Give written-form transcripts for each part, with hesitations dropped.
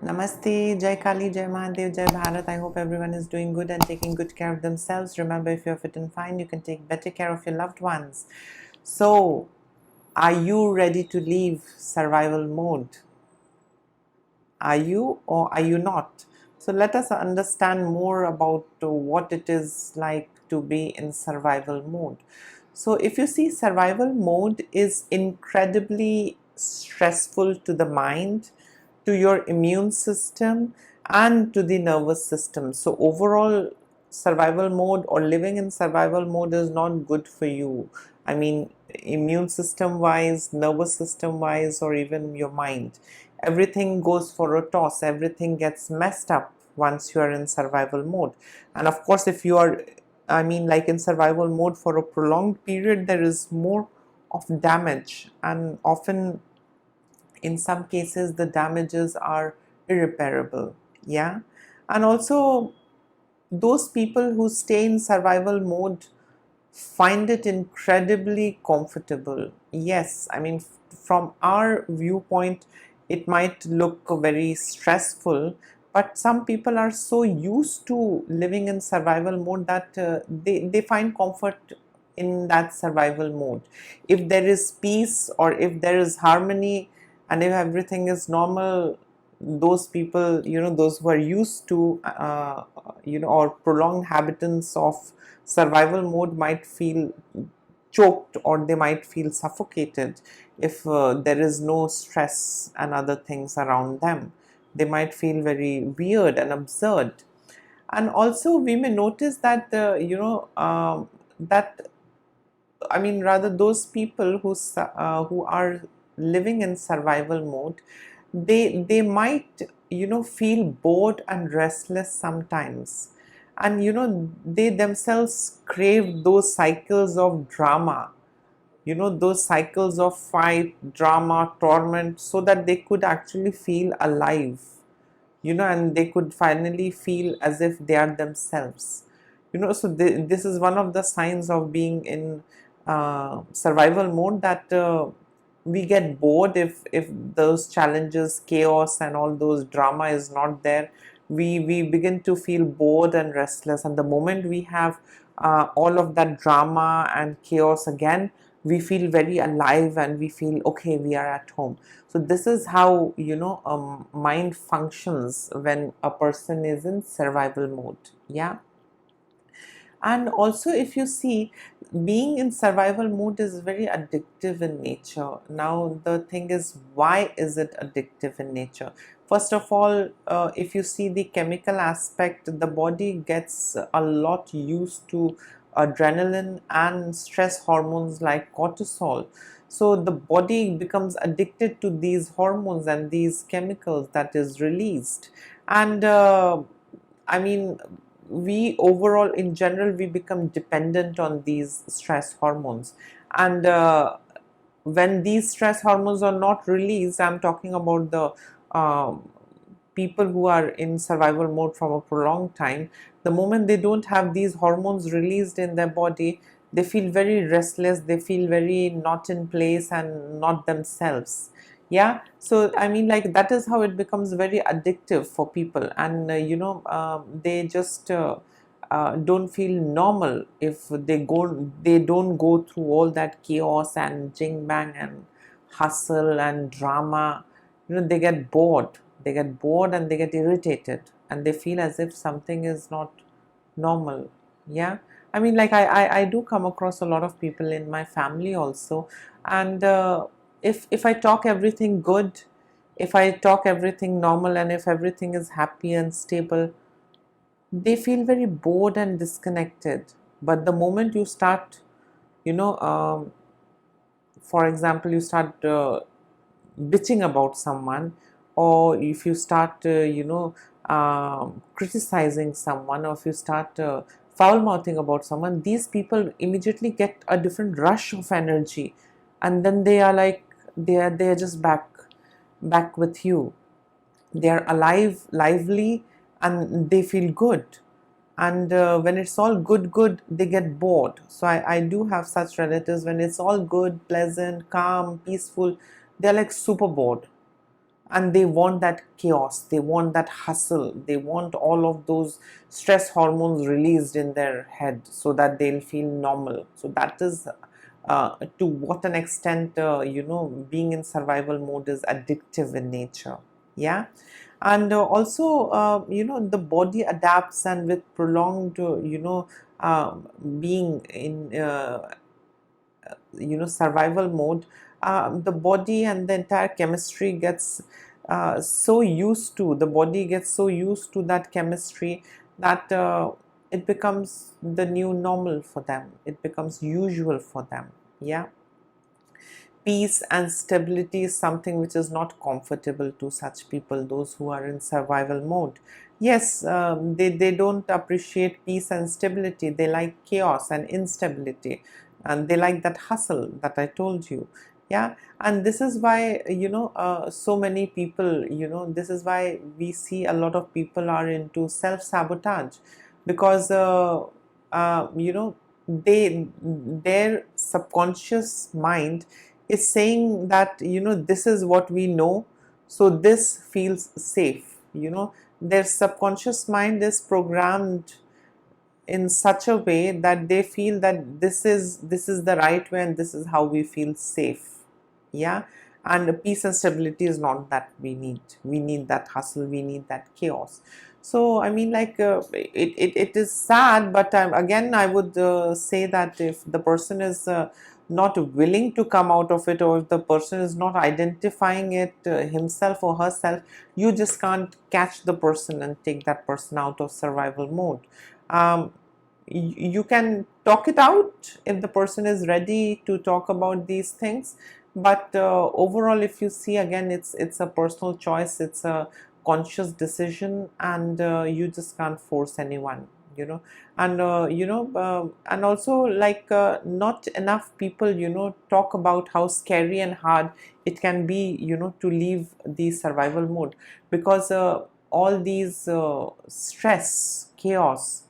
Namaste, Jai Kali, Jai Mahadev, Jai Bharat. I hope everyone is doing good and taking good care of themselves. Remember, if you're fit and fine, you can take better care of your loved ones. So, are you ready to leave survival mode? Are you or are you not? So, let us understand more about what it is like to be in survival mode. So, if you see, survival mode is incredibly stressful to the mind, to your immune system, and to the nervous system. So, overall, survival mode or living in survival mode is not good for you. I mean, immune system wise, nervous system wise, or even your mind. Everything goes for a toss, everything gets messed up once you are in survival mode. And of course, if you are, I mean, like in survival mode for a prolonged period, there is more of damage, and often in some cases the damages are irreparable. Yeah. And also, those people who stay in survival mode find it incredibly comfortable. Yes, I mean, from our viewpoint, it might look very stressful, but some people are so used to living in survival mode that they find comfort in that survival mode. If there is peace or if there is harmony and if everything is normal, those people, those who are used to, or prolonged habitants of survival mode might feel choked or they might feel suffocated if there is no stress and other things around them. They might feel very weird and absurd. And also, we may notice that, that I mean, rather, those people who are living in survival mode, they might feel bored and restless sometimes, and they themselves crave those cycles of drama, those cycles of fight, drama, torment, so that they could actually feel alive, and they could finally feel as if they are themselves. So this is one of the signs of being in survival mode, that we get bored if those challenges, chaos, and all those drama is not there. We begin to feel bored and restless, and the moment we have all of that drama and chaos again, we feel very alive and we feel okay, we are at home. So this is how mind functions when a person is in survival mode. Yeah. And also, if you see, being in survival mode is very addictive in nature. Now the thing is, why is it addictive in nature? First of all, if you see the chemical aspect, the body gets a lot used to adrenaline and stress hormones like cortisol. So the body becomes addicted to these hormones and these chemicals that is released. And I mean, we overall, in general, we become dependent on these stress hormones. And when these stress hormones are not released, I'm talking about the people who are in survival mode from a prolonged time. The moment they don't have these hormones released in their body, they feel very restless, they feel very not in place and not themselves. Yeah. So I mean, like, that is how it becomes very addictive for people. And they just don't feel normal if they don't go through all that chaos and jing bang and hustle and drama. They get bored, and they get irritated, and they feel as if something is not normal. Yeah. I mean, like, I do come across a lot of people in my family also. And if I talk everything good, if I talk everything normal, and if everything is happy and stable, they feel very bored and disconnected. But the moment you start, you know for example, you start bitching about someone, or if you start criticizing someone, or if you start foul mouthing about someone, these people immediately get a different rush of energy, and then they are like, they are just back with you. They are alive, lively, and they feel good. And when it's all good, they get bored. So I do have such relatives. When it's all good, pleasant, calm, peaceful, they're like super bored. and they want that chaos, they want that hustle, they want all of those stress hormones released in their head so that they'll feel normal. So that is to what an extent being in survival mode is addictive in nature. Yeah. And also the body adapts, and with prolonged being in survival mode, the body and the entire chemistry gets the body gets so used to that chemistry that it becomes the new normal for them, it becomes usual for them. Yeah. Peace and stability is something which is not comfortable to such people, those who are in survival mode. Yes, they don't appreciate peace and stability, they like chaos and instability, and they like that hustle that I told you. Yeah. And this is why so many people, this is why we see a lot of people are into self-sabotage, because their subconscious mind is saying that this is what we know, so this feels safe. Their subconscious mind is programmed in such a way that they feel that this is the right way and this is how we feel safe. Yeah. And peace and stability is not that we need that hustle, we need that chaos. So I mean, like, it is sad, but again I would say that if the person is not willing to come out of it, or if the person is not identifying it himself or herself, you just can't catch the person and take that person out of survival mode. um, you can talk it out if the person is ready to talk about these things, but overall, if you see, again, it's a personal choice, it's a conscious decision, and you just can't force anyone. And and also, like, not enough people talk about how scary and hard it can be to leave the survival mode, because all these stress, chaos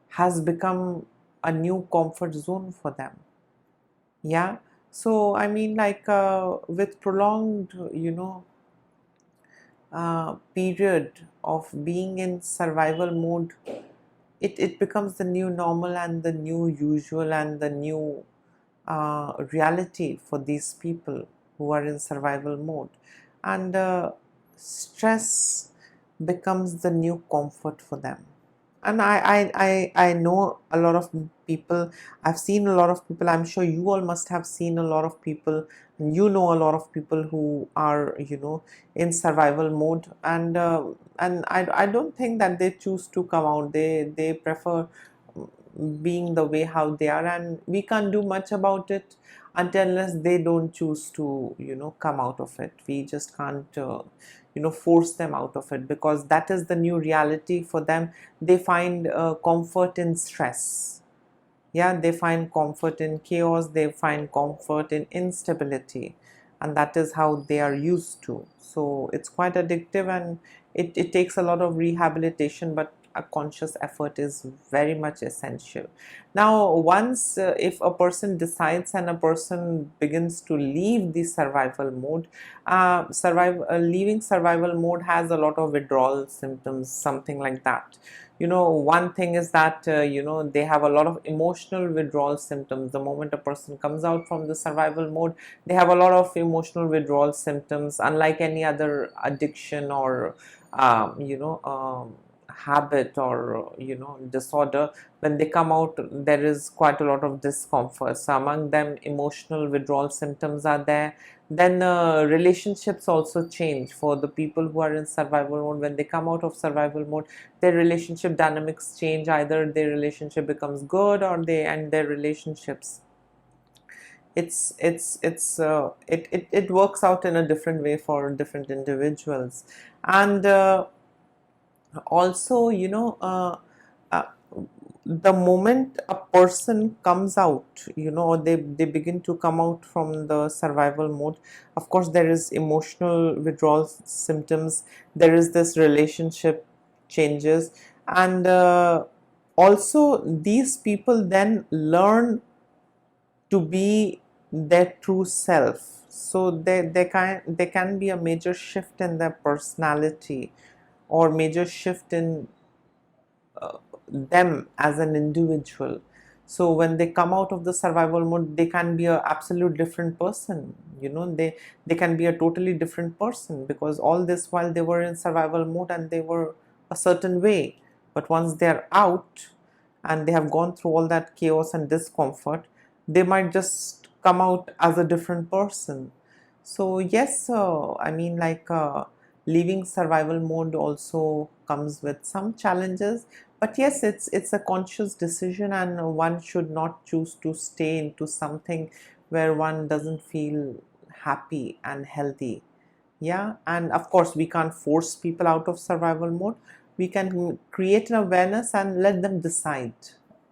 has become a new comfort zone for them. Yeah. So I mean, like, with prolonged period of being in survival mode, it becomes the new normal and the new usual and the new reality for these people who are in survival mode. And stress becomes the new comfort for them. And I know a lot of people, I've seen a lot of people, I'm sure you all must have seen a lot of people, and a lot of people who are in survival mode, and I don't think that they choose to come out, they prefer being the way how they are, and we can't do much about it until unless they don't choose to come out of it. We just can't force them out of it, because that is the new reality for them. They find comfort in stress. Yeah, they find comfort in chaos, they find comfort in instability, and that is how they are used to. So it's quite addictive, and it takes a lot of rehabilitation, but a conscious effort is very much essential. Now, once if a person decides and a person begins to leave the survival mode, leaving survival mode has a lot of withdrawal symptoms, something like that. One thing is that they have a lot of emotional withdrawal symptoms. The moment a person comes out from the survival mode, they have a lot of emotional withdrawal symptoms, unlike any other addiction or habit or disorder. When they come out, there is quite a lot of discomfort. So among them, emotional withdrawal symptoms are there. Then relationships also change for the people who are in survival mode. When they come out of survival mode, their relationship dynamics change. Either their relationship becomes good or they end their relationships. It works out in a different way for different individuals. And also, uh, the moment a person comes out, or they begin to come out from the survival mode, of course there is emotional withdrawal symptoms, there is this relationship changes, and also these people then learn to be their true self. So there can be a major shift in their personality, or major shift in them as an individual. So when they come out of the survival mode, they can be a absolute different person. They can be a totally different person, because all this while they were in survival mode and they were a certain way. But once they're out and they have gone through all that chaos and discomfort, they might just come out as a different person. So yes, I mean, like, leaving survival mode also comes with some challenges, but yes, it's a conscious decision, and one should not choose to stay into something where one doesn't feel happy and healthy. Yeah, and of course we can't force people out of survival mode. We can create an awareness and let them decide.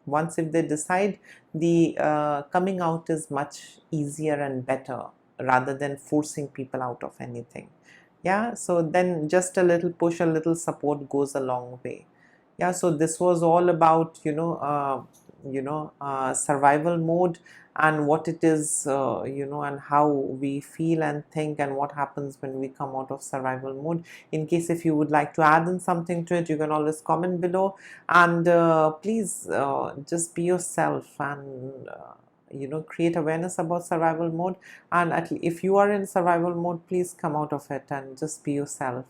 Once if they decide, the coming out is much easier and better, rather than forcing people out of anything. Yeah, so then just a little push, a little support goes a long way. Yeah, so this was all about survival mode, and what it is, and how we feel and think, and what happens when we come out of survival mode. In case if you would like to add in something to it, you can always comment below, and please just be yourself, and create awareness about survival mode. And if you are in survival mode, please come out of it and just be yourself.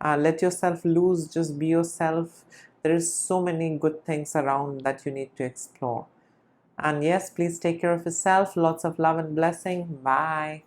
Let yourself loose, just be yourself. There is so many good things around that you need to explore. And yes, please take care of yourself. Lots of love and blessing. Bye.